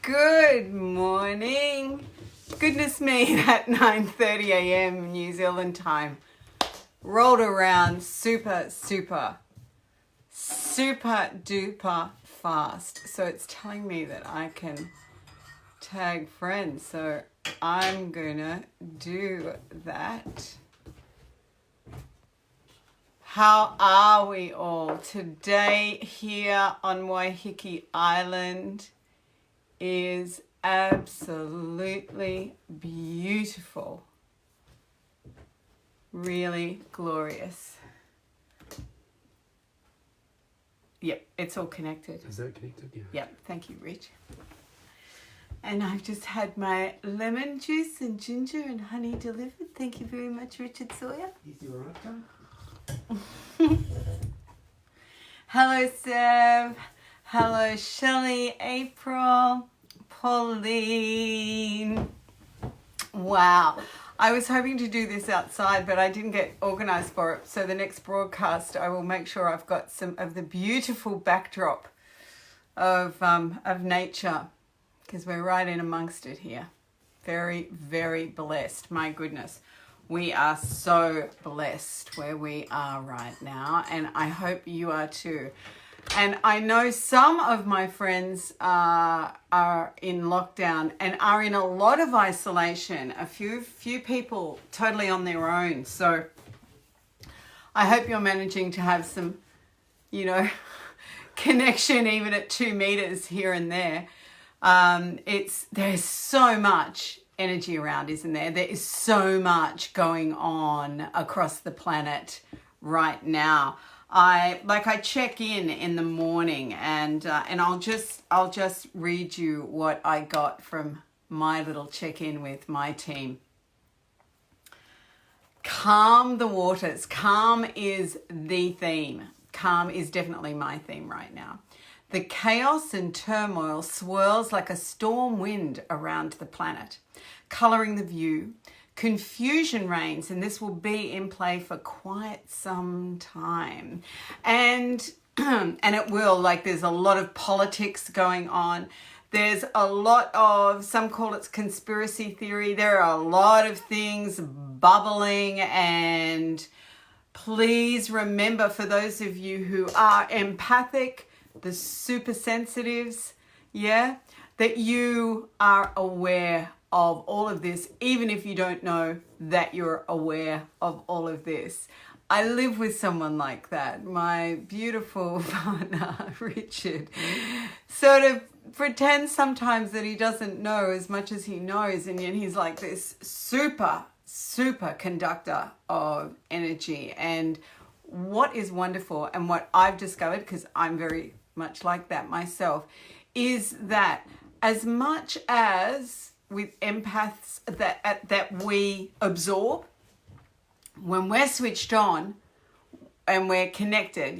Good morning. Goodness me, that 9:30 a.m. New Zealand time rolled around super duper fast. So it's telling me that I can tag friends. So I'm gonna do that. How are we all? Today here on Waiheke Island is absolutely beautiful. Really glorious. Yep, it's all connected. Is that connected? Yeah. Yep, thank you, Rich. And I've just had my lemon juice and ginger and honey delivered. Thank you very much, Richard Sawyer. Is you alright, Tom? Hello, Seb. Hello, Shelley, April, Pauline. Wow. I was hoping to do this outside, but I didn't get organised for it. So the next broadcast, I will make sure I've got some of the beautiful backdrop of nature, because we're right in amongst it here. Very, very blessed. My goodness. We are so blessed where we are right now, and I hope you are too. And I know some of my friends are in lockdown and are in a lot of isolation. A few people totally on their own. So I hope you're managing to have some, connection even at 2 meters here and there. There's so much energy around, isn't there? There is so much going on across the planet right now. I check in the morning and I'll just read you what I got from my little check-in with my team. Calm the waters. Calm is the theme. Calm is definitely my theme right now. The chaos and turmoil swirls like a storm wind around the planet, colouring the view. Confusion reigns, and this will be in play for quite some time. And it will, there's a lot of politics going on. There's a lot of, some call it conspiracy theory. There are a lot of things bubbling, and please remember, for those of you who are empathic, the super sensitives, that you are aware of all of this, even if you don't know that you're aware of all of this. I live with someone like that. My beautiful partner, Richard, sort of pretends sometimes that he doesn't know as much as he knows, and yet he's like this super conductor of energy. And what is wonderful, and what I've discovered, because I'm very much like that myself, is that as much as with empaths that we absorb, when we're switched on and we're connected,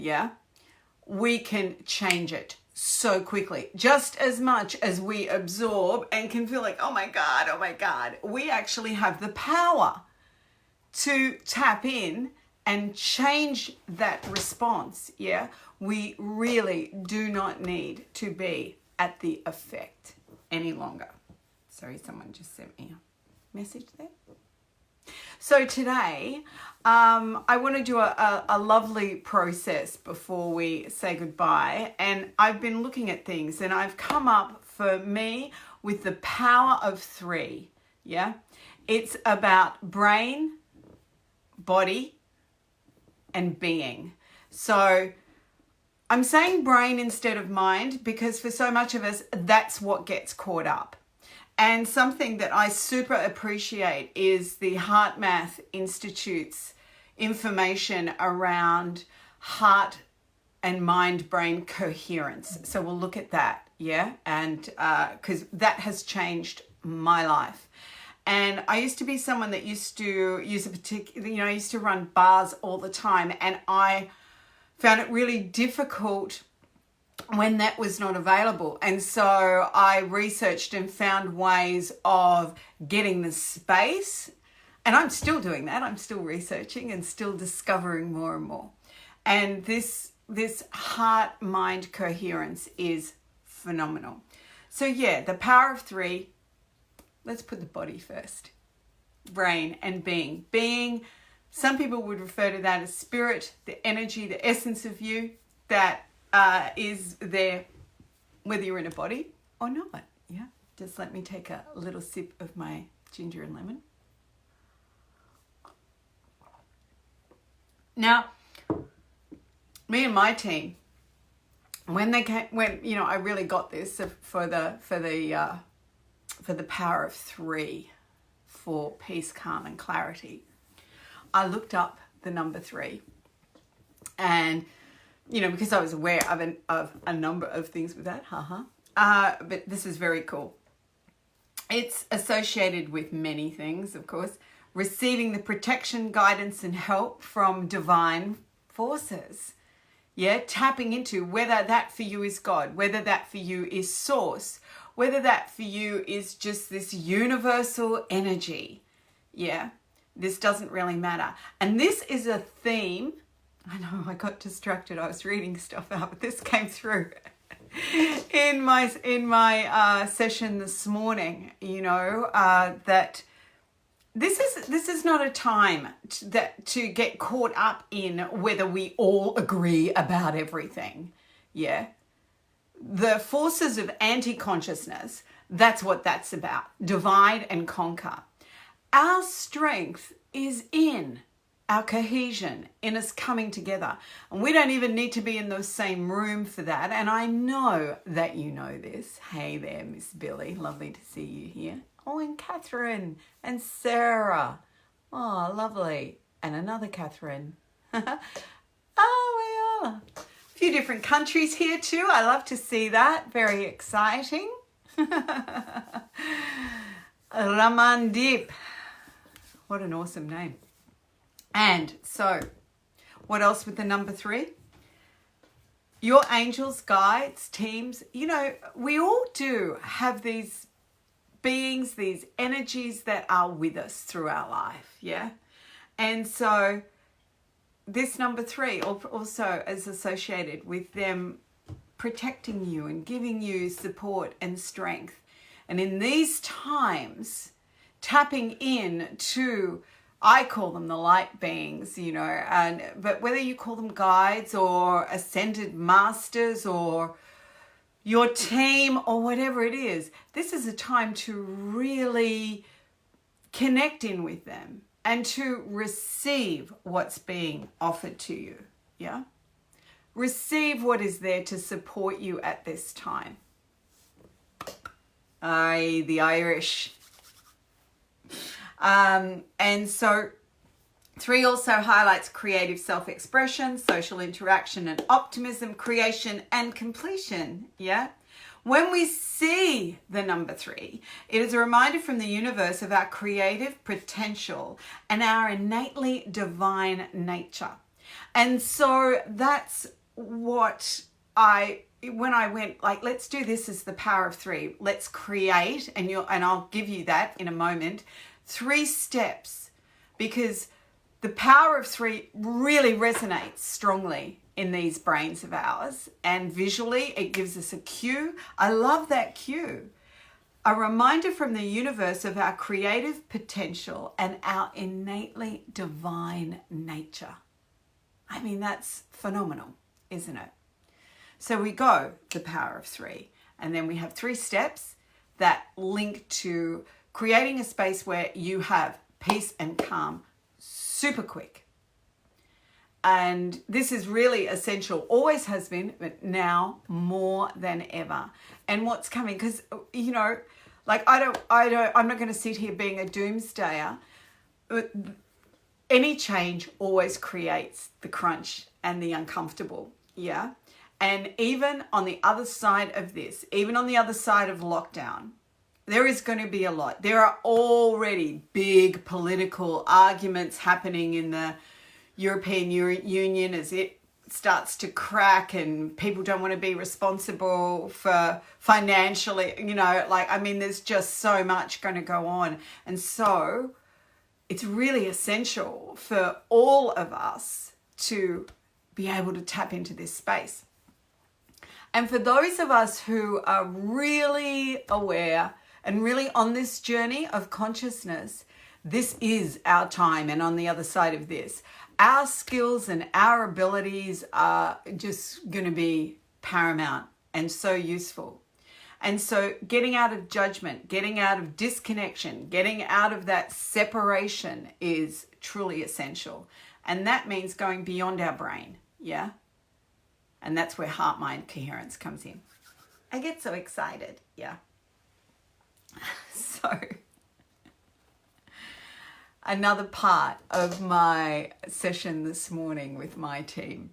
we can change it so quickly. Just as much as we absorb and can feel like, oh my God, we actually have the power to tap in and change that response, We really do not need to be at the effect any longer. Sorry, someone just sent me a message there. So today, I want to do a lovely process before we say goodbye. And I've been looking at things, and I've come up, for me, with the power of 3. It's about brain, body, and being. So I'm saying brain instead of mind, because for so much of us, that's what gets caught up. And something that I super appreciate is the Heart Math Institute's information around heart and mind-brain coherence. So we'll look at that, and because that has changed my life. And I used to be someone that used to use I used to run bars all the time, and I found it really difficult when that was not available. And so I researched and found ways of getting the space, and I'm still doing that. I'm still researching and still discovering more and more. And this heart-mind coherence is phenomenal. So yeah, the power of 3, let's put the body first. Brain and being. Being, some people would refer to that as spirit, the energy, the essence of you that is there, whether you're in a body or not. Yeah, just let me take a little sip of my ginger and lemon. Now, me and my team, when I really got this for the power of 3 for peace, calm, and clarity, I looked up the number 3, and because I was aware of a number of things with that, but this is very cool. It's associated with many things, of course. Receiving the protection, guidance, and help from divine forces. Yeah, tapping into whether that for you is God, whether that for you is source, whether that for you is just this universal energy. Yeah, this doesn't really matter. And this is a theme. I know I got distracted. I was reading stuff out, but this came through in my session this morning. That this is not a time to get caught up in whether we all agree about everything. Yeah, the forces of anti-consciousness. That's what that's about. Divide and conquer. Our strength is in our cohesion, in us coming together. And we don't even need to be in the same room for that. And I know that you know this. Hey there, Miss Billy. Lovely to see you here. Oh, and Catherine and Sarah. Oh, lovely. And another Catherine. Oh, we are. A few different countries here too. I love to see that. Very exciting. Ramandip. What an awesome name. And so, what else with the number 3? Your angels, guides, teams. We all do have these beings, these energies that are with us through our life. Yeah. And so, this number 3 also is associated with them protecting you and giving you support and strength. And in these times, tapping in to, I call them the light beings, but whether you call them guides or ascended masters or your team or whatever it is, this is a time to really connect in with them and to receive what's being offered to you. Yeah? Receive what is there to support you at this time. Aye, the Irish. And so 3 also highlights creative self-expression, social interaction and optimism, creation and completion. Yeah. When we see the number 3, it is a reminder from the universe of our creative potential and our innately divine nature. And so that's what when I went like, let's do this as the power of 3. Let's create, and I'll give you that in a moment. 3 steps, because the power of 3 really resonates strongly in these brains of ours, and visually it gives us a cue. I love that cue. A reminder from the universe of our creative potential and our innately divine nature. I mean, that's phenomenal, isn't it? So we go the power of 3, and then we have 3 steps that link to creating a space where you have peace and calm super quick. And this is really essential, always has been, but now more than ever. And what's coming, because, like I'm not going to sit here being a doomsdayer, but any change always creates the crunch and the uncomfortable. Yeah. And even on the other side of this, even on the other side of lockdown, there is going to be a lot. There are already big political arguments happening in the European Union as it starts to crack and people don't want to be responsible for financially, there's just so much going to go on. And so it's really essential for all of us to be able to tap into this space. And for those of us who are really aware and really on this journey of consciousness, this is our time. And on the other side of this, our skills and our abilities are just going to be paramount and so useful. And so getting out of judgment, getting out of disconnection, getting out of that separation is truly essential. And that means going beyond our brain, yeah? And that's where heart-mind coherence comes in. I get so excited, yeah. So, another part of my session this morning with my team.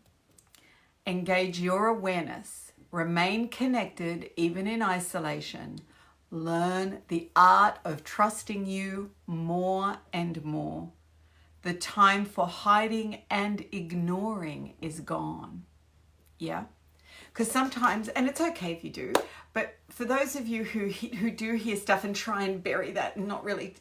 Engage your awareness. Remain connected even in isolation. Learn the art of trusting you more and more. The time for hiding and ignoring is gone. Yeah? Because sometimes, and it's okay if you do, but for those of you who do hear stuff and try and bury that and not really,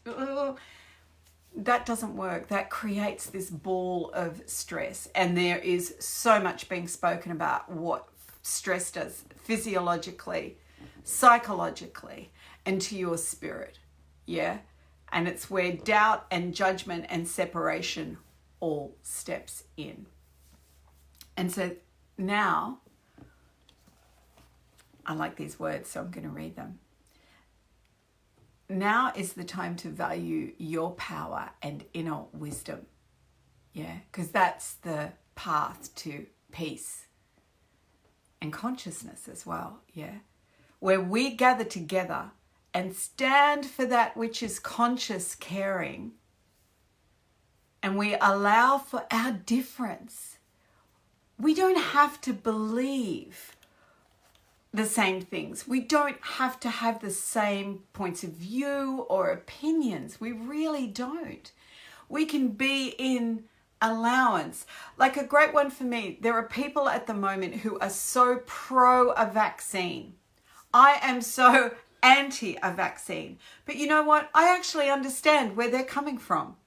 that doesn't work. That creates this ball of stress. And there is so much being spoken about what stress does physiologically, psychologically, and to your spirit. Yeah? And it's where doubt and judgment and separation all steps in. And so now, I like these words, so I'm going to read them. Now is the time to value your power and inner wisdom. Yeah, because that's the path to peace and consciousness as well. Yeah, where we gather together and stand for that which is conscious caring, and we allow for our difference. We don't have to believe the same things. We don't have to have the same points of view or opinions. We really don't. We can be in allowance. Like a great one for me, there are people at the moment who are so pro a vaccine. I am so anti a vaccine. But you know what? I actually understand where they're coming from.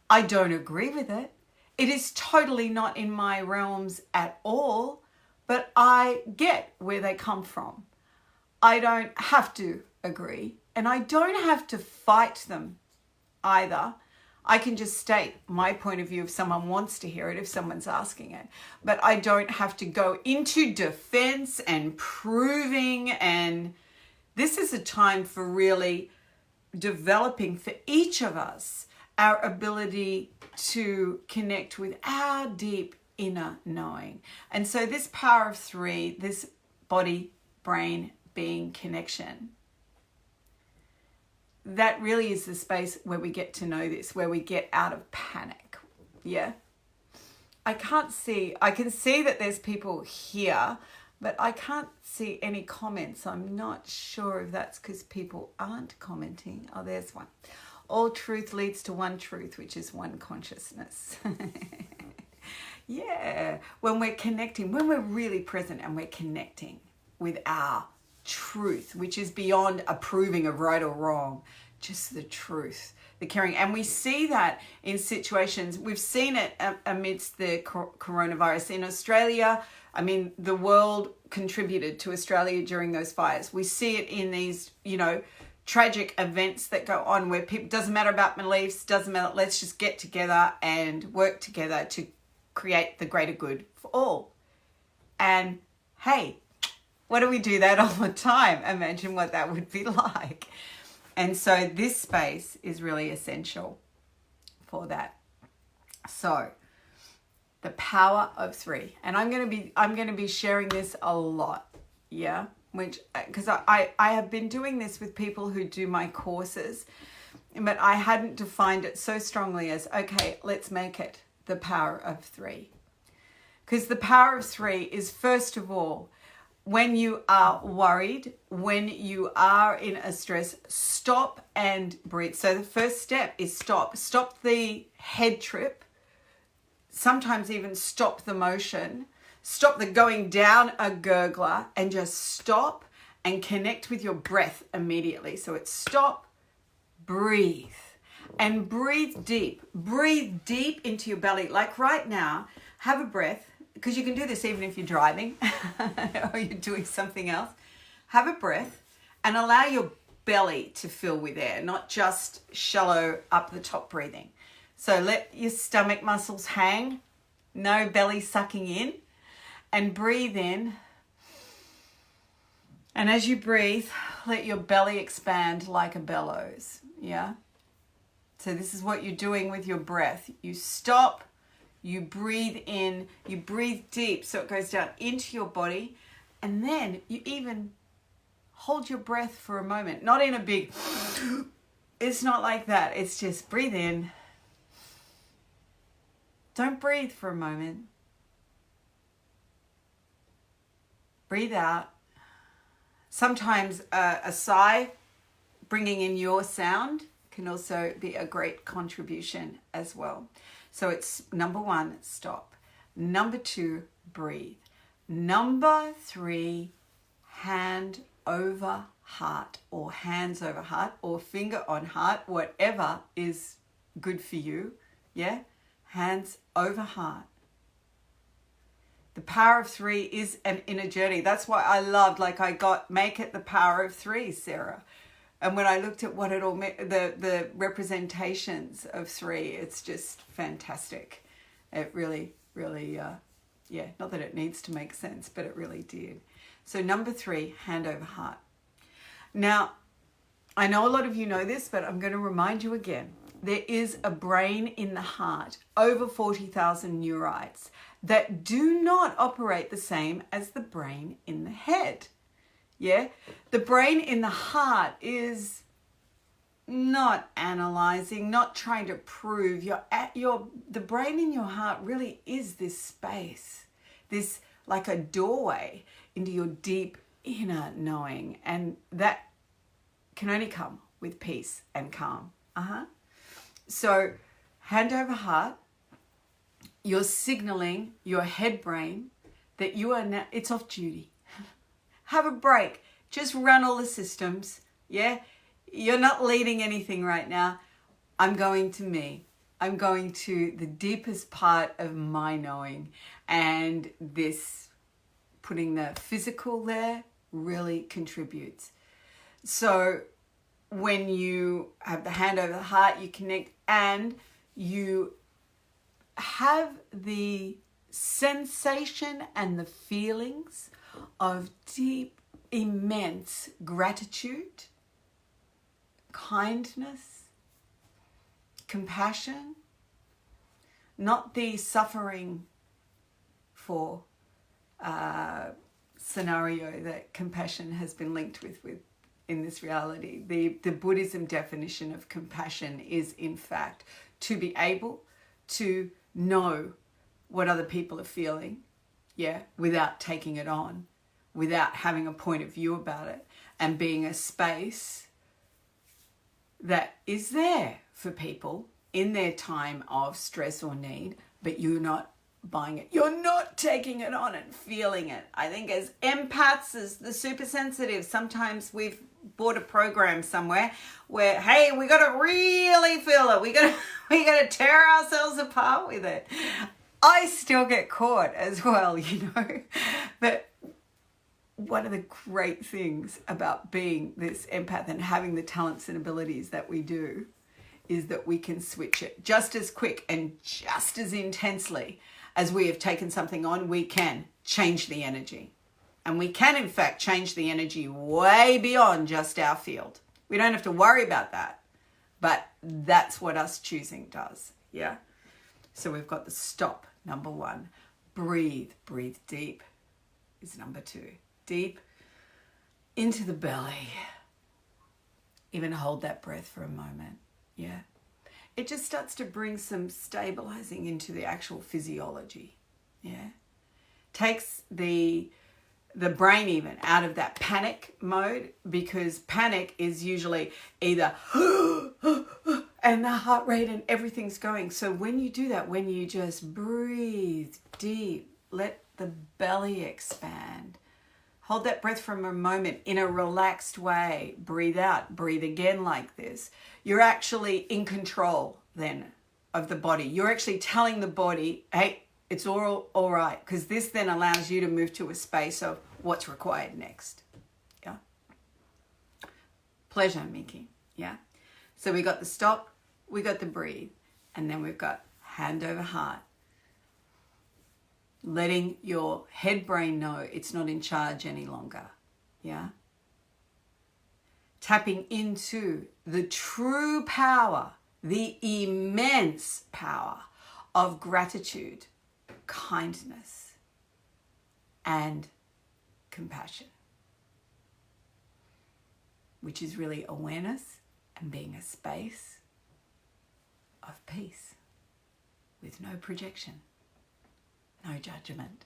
I don't agree with it. It is totally not in my realms at all. But I get where they come from. I don't have to agree, and I don't have to fight them either. I can just state my point of view if someone wants to hear it, if someone's asking it. But I don't have to go into defense and proving. And this is a time for really developing for each of us our ability to connect with our deep inner knowing. And so this power of three, this body, brain, being connection, that really is the space where we get to know this, where we get out of panic. Yeah. I can see that there's people here, but I can't see any comments. I'm not sure if that's because people aren't commenting. Oh, there's one. All truth leads to one truth, which is one consciousness. Yeah, when we're connecting, when we're really present and we're connecting with our truth, which is beyond approving of right or wrong, just the truth, the caring. And we see that in situations, we've seen it amidst the coronavirus in Australia. I mean, the world contributed to Australia during those fires. We see it in these, tragic events that go on where people, doesn't matter about beliefs, doesn't matter, let's just get together and work together to create the greater good for all. And hey, what do we do that all the time? Imagine what that would be like. And so this space is really essential for that. So the power of three, and I'm going to be sharing this a lot. Yeah. Because I have been doing this with people who do my courses, but I hadn't defined it so strongly as, okay, let's make it the power of three. Because the power of three is, first of all, when you are worried, when you are in a stress, stop and breathe. So the first step is stop. Stop the head trip. Sometimes even stop the motion. Stop the going down a gurgler and just stop and connect with your breath immediately. So it's stop, breathe. And breathe deep. Breathe deep into your belly. Like right now, have a breath because you can do this even if you're driving or you're doing something else. Have a breath and allow your belly to fill with air, not just shallow up the top breathing. So let your stomach muscles hang, no belly sucking in, and breathe in. And as you breathe, let your belly expand like a bellows, yeah? So this is what you're doing with your breath. You stop, you breathe in, you breathe deep so it goes down into your body, and then you even hold your breath for a moment. Not in a big, it's not like that. It's just breathe in. Don't breathe for a moment. Breathe out. Sometimes a sigh, bringing in your sound, can also be a great contribution as well. So it's number 1, stop. Number 2, breathe. Number 3, hand over heart, or hands over heart, or finger on heart, whatever is good for you. Yeah? Hands over heart. The power of 3 is an inner journey. That's why I loved, make it the power of 3, Sarah. And when I looked at what it all meant, the representations of 3, it's just fantastic. It really, really, not that it needs to make sense, but it really did. So number 3, hand over heart. Now, I know a lot of you know this, but I'm going to remind you again. There is a brain in the heart, over 40,000 neurites, that do not operate the same as the brain in the head. Yeah? The brain in the heart is not analyzing, not trying to prove. The brain in your heart really is this space, this like a doorway into your deep inner knowing. And that can only come with peace and calm. So hand over heart, you're signaling your head brain that you are now, it's off duty. Have a break. Just run all the systems. Yeah? You're not leading anything right now. I'm going to me. I'm going to the deepest part of my knowing. And this, putting the physical there, really contributes. So when you have the hand over the heart, you connect and you have the sensation and the feelings of deep, immense gratitude, kindness, compassion, not the suffering for scenario that compassion has been linked with in this reality. The Buddhism definition of compassion is, in fact, to be able to know what other people are feeling, without taking it on, without having a point of view about it, and being a space that is there for people in their time of stress or need, but you're not buying it. You're not taking it on and feeling it. I think as empaths, as the super sensitive, sometimes we've bought a program somewhere where, hey, we got to really feel it. We got to tear ourselves apart with it. I still get caught as well, But one of the great things about being this empath and having the talents and abilities that we do is that we can switch it just as quick and just as intensely as we have taken something on. We can change the energy. And we can, in fact, change the energy way beyond just our field. We don't have to worry about that. But that's what us choosing does. Yeah? So we've got the stop, number 1. Breathe. Breathe deep is number 2. Deep into the belly. Even hold that breath for a moment. Yeah? It just starts to bring some stabilizing into the actual physiology. Yeah? Takes the brain even out of that panic mode, because panic is usually either and the heart rate and everything's going. So when you do that, when you just breathe deep, let the belly expand. Hold that breath for a moment in a relaxed way. Breathe out. Breathe again like this. You're actually in control then of the body. You're actually telling the body, hey, It's all right, because this then allows you to move to a space of what's required next. Yeah. Pleasure, Mickey. Yeah. So we got the stop, we got the breathe, and then we've got hand over heart. Letting your head brain know it's not in charge any longer. Yeah. Tapping into the true power, the immense power of gratitude, kindness, and compassion, which is really awareness and being a space of peace with no projection, no judgment.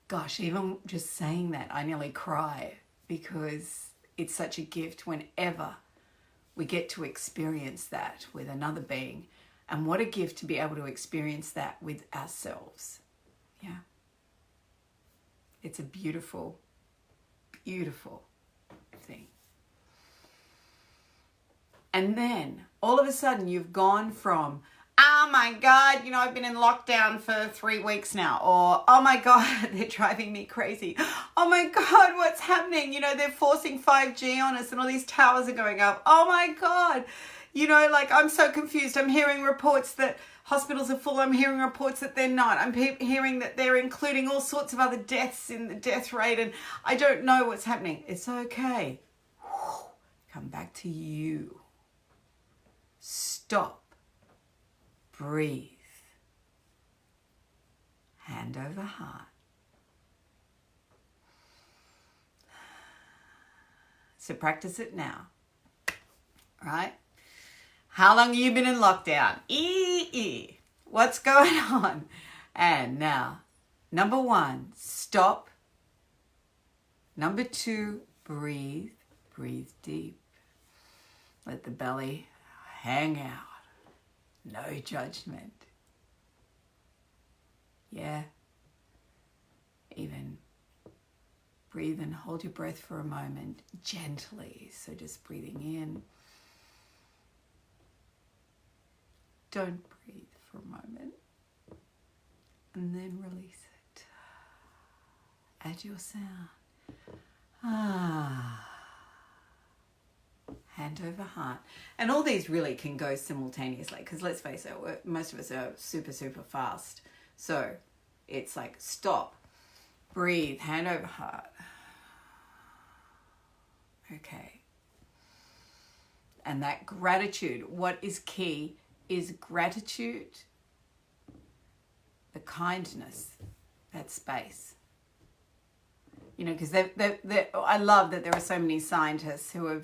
Gosh, even just saying that, I nearly cry, because it's such a gift whenever we get to experience that with another being. And what a gift to be able to experience that with ourselves. Yeah. It's a beautiful, beautiful thing. And then all of a sudden you've gone from, oh my God, I've been in lockdown for 3 weeks now. Or, oh my God, they're driving me crazy. Oh my God, what's happening? They're forcing 5G on us and all these towers are going up. Oh my God. I'm so confused. I'm hearing reports that hospitals are full. I'm hearing reports that they're not. I'm hearing that they're including all sorts of other deaths in the death rate. And I don't know what's happening. It's okay. Come back to you. Stop. Breathe. Hand over heart. So practice it now. Right? How long have you been in lockdown? What's going on? And now, number 1, stop. Number 2, breathe. Breathe deep. Let the belly hang out. No judgment. Yeah. Even breathe and hold your breath for a moment gently. So just breathing in. Don't breathe for a moment. And then release it. Add your sound. Hand over heart. And all these really can go simultaneously, because let's face it, most of us are super, super fast. So it's like stop, breathe, hand over heart. Okay. And that gratitude, what is key is gratitude, the kindness, that space. Because I love that there are so many scientists who are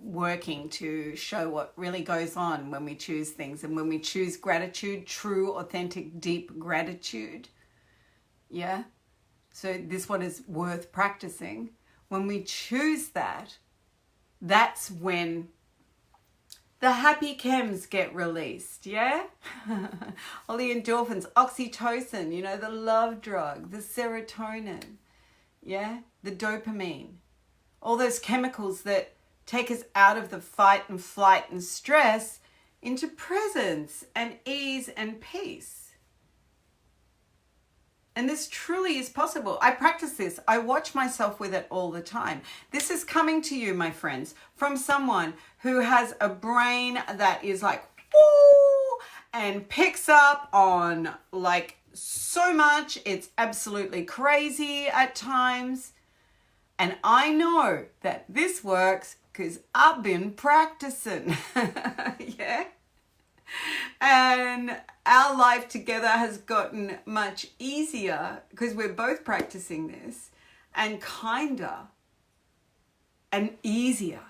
working to show what really goes on when we choose things. And when we choose gratitude, true, authentic, deep gratitude. Yeah? So this one is worth practicing. When we choose that, that's when the happy chems get released, yeah? All the endorphins, oxytocin, the love drug, the serotonin, yeah? The dopamine. All those chemicals that take us out of the fight and flight and stress into presence and ease and peace. And this truly is possible. I practice this. I watch myself with it all the time. This is coming to you, my friends, from someone who has a brain that is like, woo, and picks up on like so much. It's absolutely crazy at times. And I know that this works because I've been practicing. Yeah. And our life together has gotten much easier because we're both practicing this, and kinder and easier.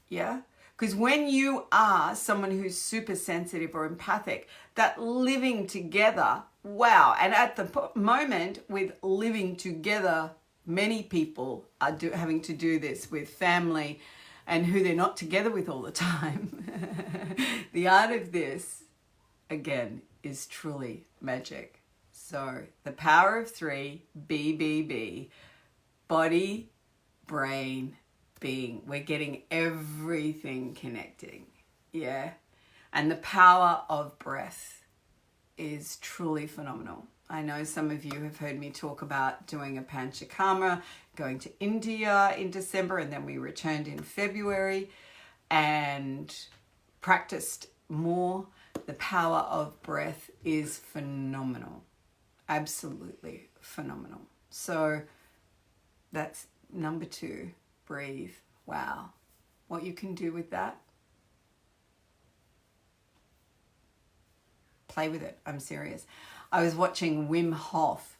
Yeah. Because when you are someone who's super sensitive or empathic, that living together, wow. And at the moment with living together, many people are having to do this with family and who they're not together with all the time. The art of this, again, is truly magic. So the power of 3, BBB, body, brain, being. We're getting everything connecting. Yeah. And the power of breath. is truly phenomenal. I know some of you have heard me talk about doing a Panchakarma, going to India in December, and then we returned in February and practiced more. The power of breath is phenomenal. Absolutely phenomenal. So that's number 2, breathe. Wow. What you can do with that. Play with it. I'm serious. I was watching Wim Hof,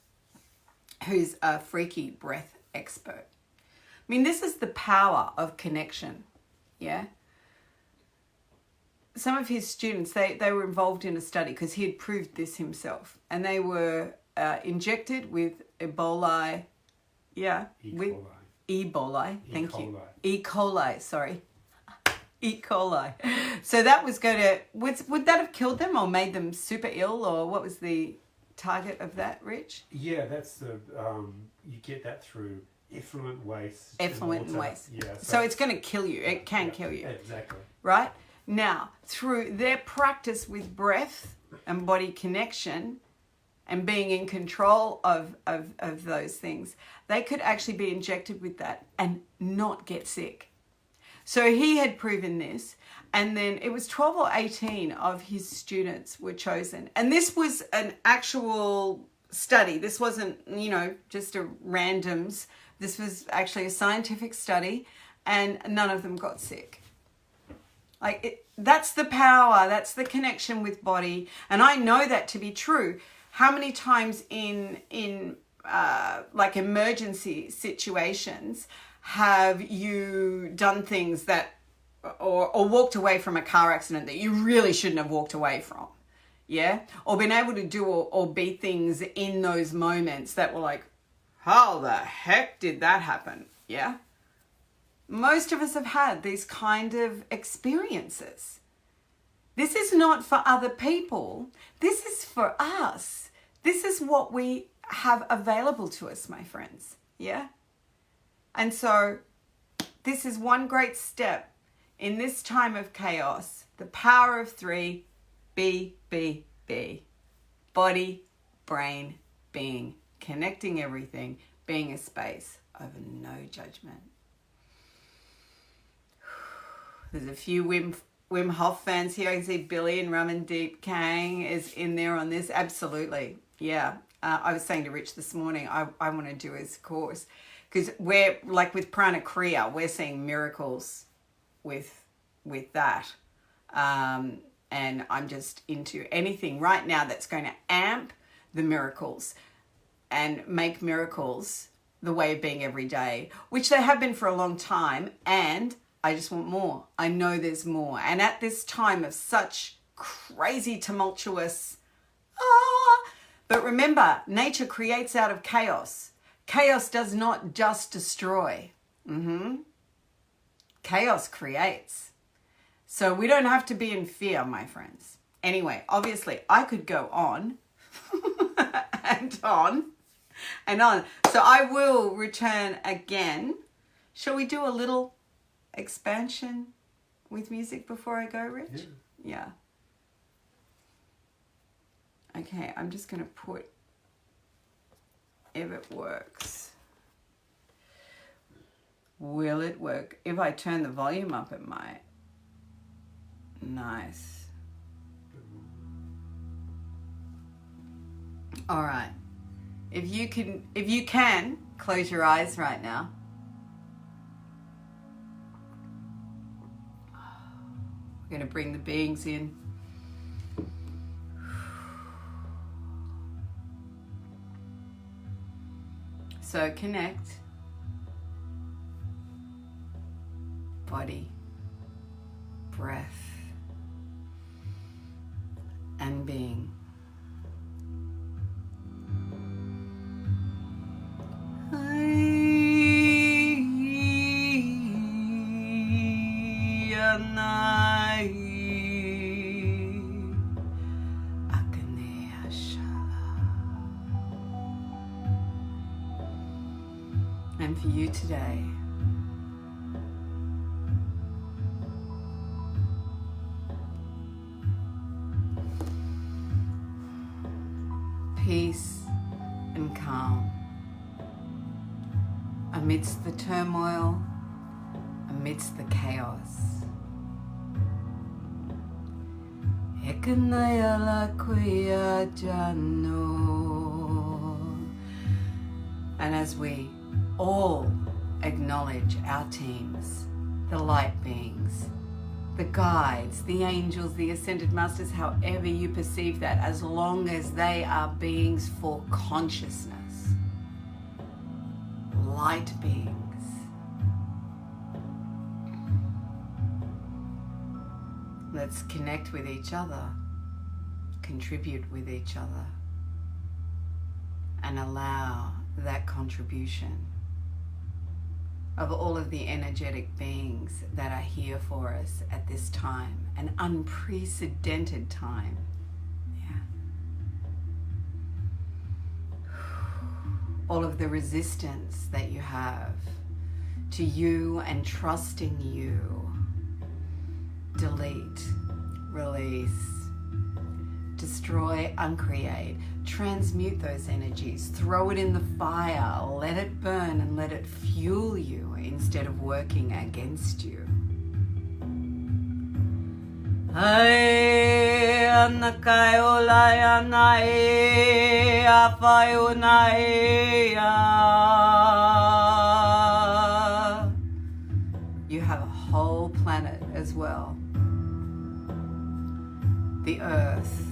who's a freaky breath expert. I mean, this is the power of connection. Yeah. Some of his students, they were involved in a study because he had proved this himself. And they were injected with Ebola. Yeah. Ebola. Thank you. E. coli, sorry. E. coli. So that was going to, would that have killed them or made them super ill, or what was the target of that, Rich? Yeah, that's the, you get that through effluent waste. Effluent and waste. Yeah. So it's going to kill you. It can kill you. Exactly. Right? Now, through their practice with breath and body connection and being in control of those things, they could actually be injected with that and not get sick. So he had proven this, and then it was 12 or 18 of his students were chosen. And this was an actual study. This wasn't, just a randoms. This was actually a scientific study, and none of them got sick. That's the power, that's the connection with body. And I know that to be true. How many times in emergency situations have you done things that, or walked away from a car accident that you really shouldn't have walked away from? Yeah. Or been able to do or be things in those moments that were like, how the heck did that happen? Yeah. Most of us have had these kind of experiences. This is not for other people. This is for us. This is what we have available to us, my friends. Yeah? And so this is one great step in this time of chaos. The power of 3, BBB. Body, brain, being. Connecting everything. Being a space of no judgment. There's a few Wim Hof fans here. I can see Billy and Ramandeep Kang is in there on this. Absolutely. Yeah. I was saying to Rich this morning, I want to do his course. Because we're, like with Prana Kriya, we're seeing miracles with that. And I'm just into anything right now that's going to amp the miracles and make miracles the way of being every day, which they have been for a long time. And I just want more. I know there's more. And at this time of such crazy, tumultuous, but remember, nature creates out of chaos. Chaos does not just destroy. Chaos creates. So we don't have to be in fear, my friends. Anyway, obviously, I could go on and on and on. So I will return again. Shall we do a little expansion with music before I go, Rich? Yeah. Okay, I'm just going to put if it works. Will it work? If I turn the volume up, it might. Nice. All right. If you can, close your eyes right now. We're going to bring the beings in. So connect. Body, breath, and being. And for you today, peace and calm. Amidst the turmoil, amidst the chaos. And as we all acknowledge our teams, the light beings, the guides, the angels, the ascended masters, however you perceive that, as long as they are beings for consciousness, light beings. Let's connect with each other, contribute with each other, and allow that contribution of all of the energetic beings that are here for us at this time, an unprecedented time. Yeah. All of the resistance that you have to you and trusting you. Delete, release, destroy, uncreate, transmute those energies, throw it in the fire, let it burn and let it fuel you instead of working against you. You have a whole planet as well. The earth.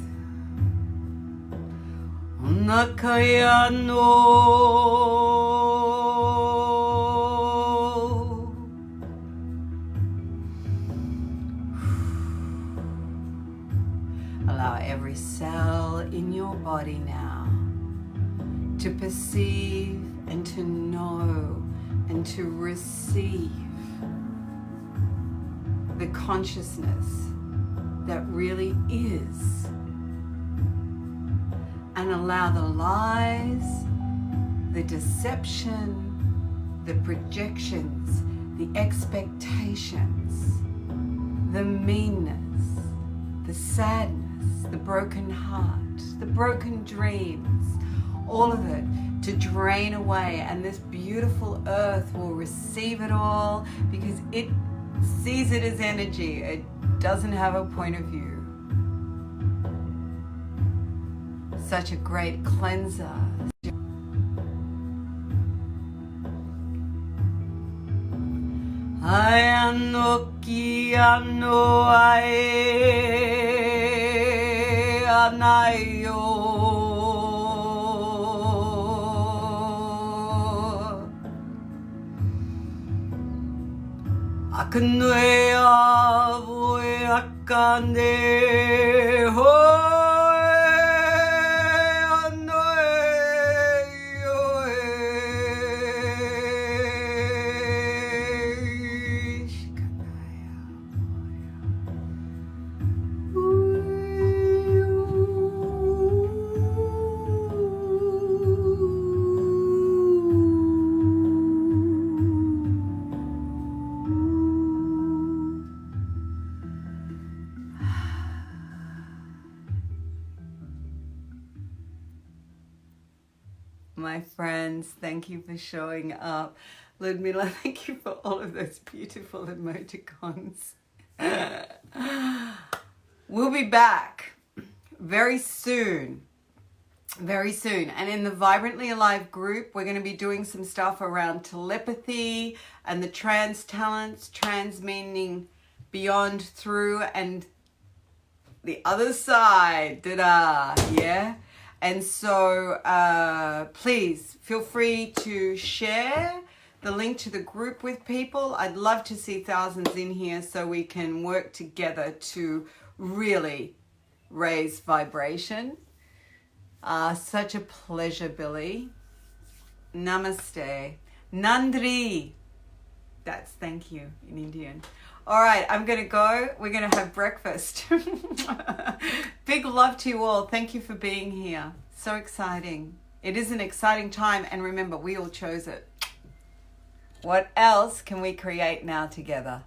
Allow every cell in your body now to perceive and to know and to receive the consciousness that really is, and allow the lies, the deception, the projections, the expectations, the meanness, the sadness, the broken heart, the broken dreams, all of it to drain away, and this beautiful earth will receive it all because it sees it as energy. It doesn't have a point of view. Such a great cleanser. Ayanoki ano ae anayo. Akanue avue akane hoe anoe yoe. Shikanaya My friends, thank you for showing up. Ludmila, thank you for all of those beautiful emoticons. We'll be back very soon. Very soon. And in the Vibrantly Alive group, we're going to be doing some stuff around telepathy and the trans talents, trans meaning beyond, through, and the other side. Ta-da! Yeah? And so please feel free to share the link to the group with people. I'd love to see thousands in here so we can work together to really raise vibration. Such a pleasure, Billy. Namaste. Nandri. That's thank you in Indian. All right, I'm going to go. We're going to have breakfast. Big love to you all. Thank you for being here. So exciting. It is an exciting time. And remember, we all chose it. What else can we create now together?